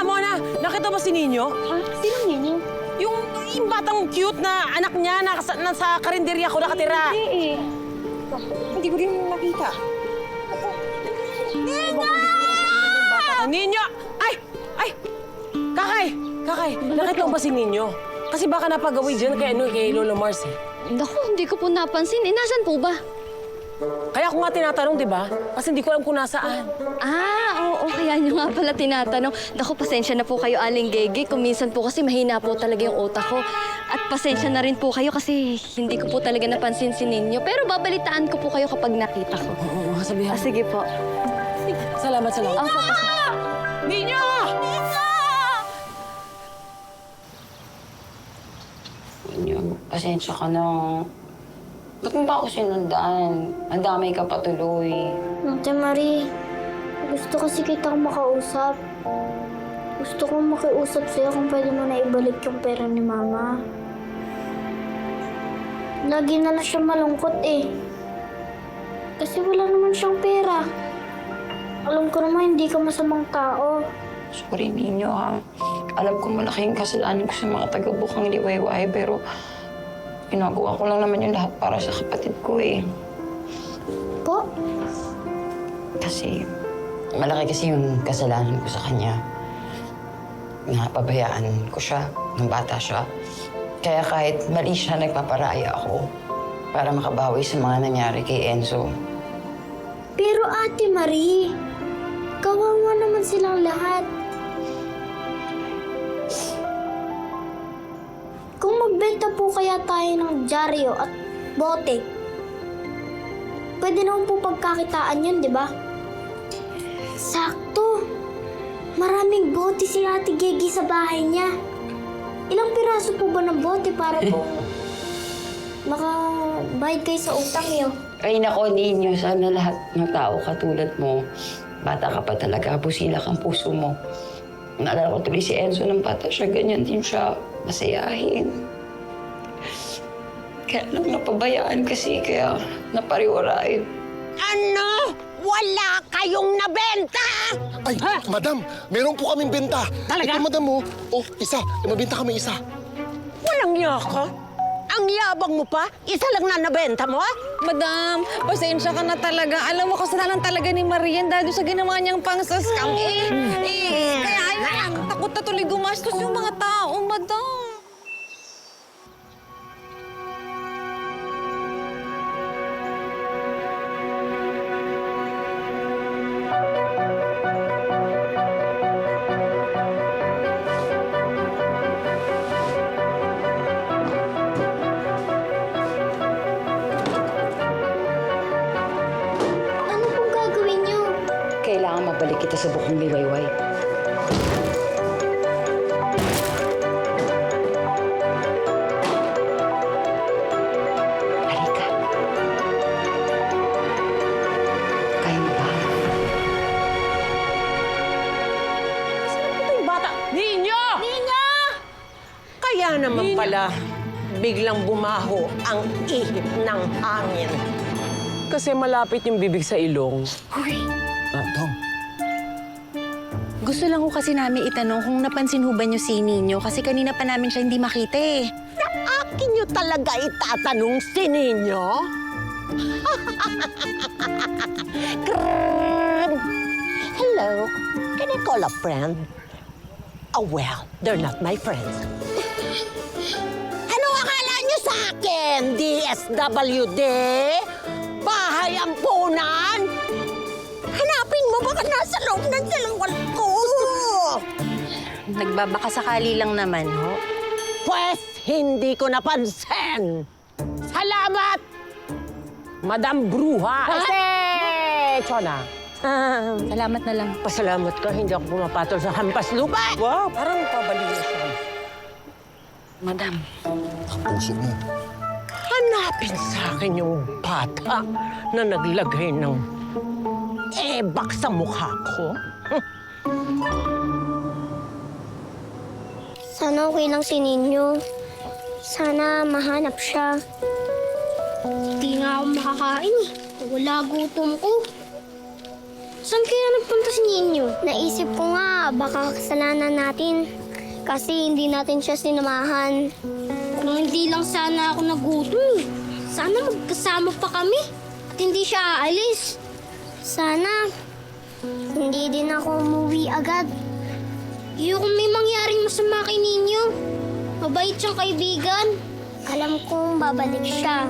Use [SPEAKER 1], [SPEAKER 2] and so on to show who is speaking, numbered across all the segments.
[SPEAKER 1] Mona! Nakita ba si Ninyo?
[SPEAKER 2] Ha? Sino Ninyo?
[SPEAKER 1] Yung batang cute na anak niya nasa karinderya ko nakatira.
[SPEAKER 2] Eh. Hindi ko rin nakita.
[SPEAKER 1] Ninyo! Ay! Kakay! Nakita mo ba si Ninyo? Kasi baka napagawi dyan kay Lolo Mars eh.
[SPEAKER 3] Naku, hindi ko po napansin. Nasaan po ba?
[SPEAKER 1] Kaya ako nga tinatanong, di ba? Kasi hindi ko alam kung nasaan.
[SPEAKER 3] Oo, kaya nyo nga pala tinatanong. Naku, pasensya na po kayo, Aling Gege. Kung minsan po kasi mahina po talaga yung utak ko. At pasensya na rin po kayo kasi hindi ko po talaga napansin si Ninyo. Pero babalitaan ko po kayo kapag nakita ko.
[SPEAKER 1] Oo, sabihan.
[SPEAKER 3] Sige po.
[SPEAKER 1] Salamat.
[SPEAKER 3] Opo,
[SPEAKER 1] Ninyo!
[SPEAKER 4] Ninyo, pasensya ka na. Ba't mo ba ako sinundan? Ang damay ka patuloy.
[SPEAKER 5] Ate Marie, gusto kasi kitang makausap. Gusto kong makiusap sa'yo kung pwede mo na ibalik yung pera ni Mama. Lagi na lang siya malungkot eh. Kasi wala naman siyang pera. Alam ko naman hindi ka masamang tao.
[SPEAKER 4] Sorry, Ninyo, ha. Alam ko malaking kasalanan ko sa mga taga-bukang liwayway, pero ginagawa ko lang naman yung lahat para sa kapatid ko, eh.
[SPEAKER 5] Po?
[SPEAKER 4] Kasi malaki kasi yung kasalanan ko sa kanya. Napabayaan ko siya nung bata siya. Kaya kahit mali siya, nagpaparaya ako para makabawi sa mga nangyari kay Enzo.
[SPEAKER 5] Pero Ate Marie, kawawa naman silang lahat. Kung magbenta po kaya tayo ng dyaryo at bote, pwede naman po pagkakitaan yun, di ba? Sakto! Maraming bote si Ate Gigi sa bahay niya. Ilang piraso po ba ng bote para po makabayad kayo sa utang niyo?
[SPEAKER 4] Ay nako, Ninyo, sana lahat ng tao katulad mo. Bata ka pa talaga, busilak ang puso mo. Naalala ko tuloy si Enzo ng bata siya, ganyan din siya, masayahin. Kaya lang napabayaan kasi, kaya napariwaray.
[SPEAKER 6] Ano? Wala kayong nabenta!
[SPEAKER 7] Ay, madam, meron po kaming benta.
[SPEAKER 6] Talaga?
[SPEAKER 7] Ito, madam, oh. Oh, isa. Mabenta kami isa.
[SPEAKER 6] Walang niya ka? Ang yabang mo pa? Isa lang na nabenta mo?
[SPEAKER 2] Madam, pasensya ka na talaga. Alam mo, kasalanan talaga ni Marian dahil sa ginawa niyang pang-scam. Kaya takot na tuloy gumastos yung mga tao, madam.
[SPEAKER 5] Ano pong gagawin niyo?
[SPEAKER 4] Kailangan mabalik kita sa bukong liwayway. Halika. Kaya mo ba?
[SPEAKER 1] Ito yung bata. Ninyo!
[SPEAKER 6] Kaya naman pala, biglang bumaho ang ihip ng hangin.
[SPEAKER 1] Kasi malapit yung bibig sa ilong.
[SPEAKER 7] Dong,
[SPEAKER 2] Gusto lang ko kasi namin itanong kung napansin ho ba niyo si Ninyo kasi kanina pa namin siya hindi makita eh.
[SPEAKER 6] Akin niyo talaga itatanong si Ninyo? Hello, can I call a friend? Oh, well, they're not my friends. Ano akala niyo sa akin? DSWD? Bahay ampunan? Hanapin mo baka nasa loob ng silungan ko.
[SPEAKER 2] Nagbabaka sakali lang naman ho.
[SPEAKER 6] Pwes, hindi ko napansin. Salamat!
[SPEAKER 1] Madam Bruha! Chona.
[SPEAKER 2] Salamat na lang.
[SPEAKER 6] Pasalamat ka, hindi ako pumapatol sa hampas lupa.
[SPEAKER 1] Wow, parang pabaliw siya.
[SPEAKER 4] Madam,
[SPEAKER 7] puso mo.
[SPEAKER 6] Hanapin sa akin yung bata na naglagay ng ebak sa mukha ko.
[SPEAKER 5] Sana okay lang si Ninyo. Sana mahanap siya. Hindi nga ako makakain. Wala gutom ko. Saan kaya nagpunta si Ninyo? Naisip ko nga, baka kasalanan natin. Kasi hindi natin siya sinamahan. Kung hindi lang sana ako nagutom, sana magkasama pa kami. At hindi siya aalis. Sana, hindi din ako umuwi agad. Yung may mangyaring masama kay Ninyo. Mabait siyang kaibigan. Alam kong babalik siya.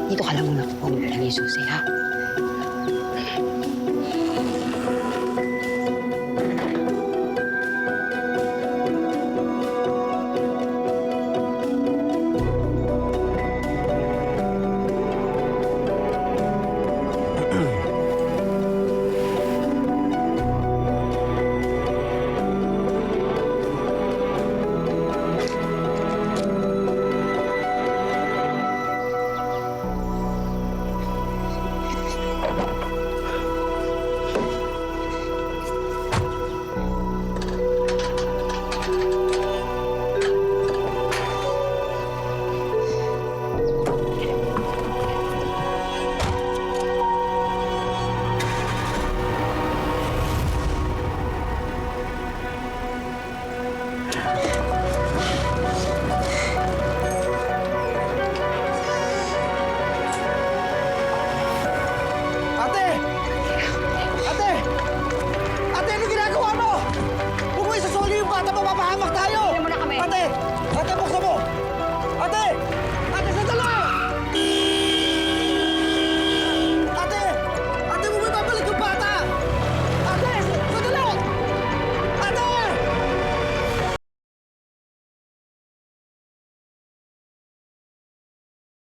[SPEAKER 4] Dito ka lang muna. Huwag mo lang yung susi, ha?